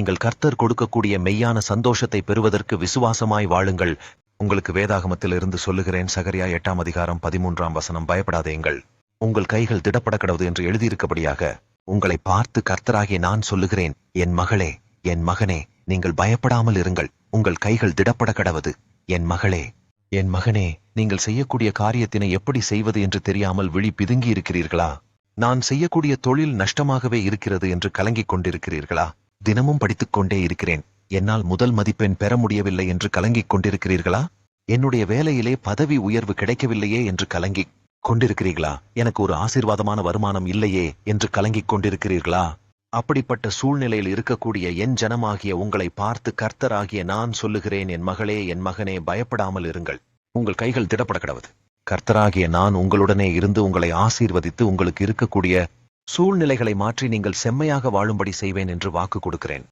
நீங்கள் கர்த்தர் கொடுக்கக்கூடிய மெய்யான சந்தோஷத்தை பெறுவதற்கு விசுவாசமாய் வாழுங்கள். உங்களுக்கு வேதாகமத்திலிருந்து சொல்லுகிறேன், சகரியா 8:13 பயப்படாதேங்கள், உங்கள் கைகள் திடப்பட கடவுது என்று எழுதியிருக்கபடியாக உங்களை பார்த்து கர்த்தராகிய நான் சொல்லுகிறேன், என் மகளே, என் மகனே, நீங்கள் பயப்படாமல் இருங்கள், உங்கள் கைகள் திடப்பட கடவுது. என் மகளே, என் மகனே, நீங்கள் செய்யக்கூடிய காரியத்தினை எப்படி செய்வது என்று தெரியாமல் விழி பிதுங்கி இருக்கிறீர்களா? நான் செய்யக்கூடிய தொழில் நஷ்டமாகவே இருக்கிறது என்று கலங்கிக் கொண்டிருக்கிறீர்களா? தினமும் படித்துக்கொண்டே இருக்கிறேன், என்னால் முதல் மதிப்பெண் பெற முடியவில்லை என்று கலங்கிக் கொண்டிருக்கிறீர்களா? என்னுடைய வேலையிலே பதவி உயர்வு கிடைக்கவில்லையே என்று கலங்கிக் கொண்டிருக்கிறீர்களா? எனக்கு ஒரு ஆசீர்வாதமான வருமானம் இல்லையே என்று கலங்கிக் கொண்டிருக்கிறீர்களா? அப்படிப்பட்ட சூழ்நிலையில் இருக்கக்கூடிய என் ஜனமாகிய உங்களை பார்த்து கர்த்தராகிய நான் சொல்லுகிறேன், என் மகளே, என் மகனே, பயப்படாமல் இருங்கள், உங்கள் கைகள் திடப்பட கடவுது. கர்த்தராகிய நான் உங்களுடனே இருந்து உங்களை ஆசீர்வதித்து உங்களுக்கு இருக்கக்கூடிய சூழ்நிலைகளை மாற்றி நீங்கள் செம்மையாக வாழும்படி செய்வேன் என்று வாக்கு கொடுக்கிறேன்.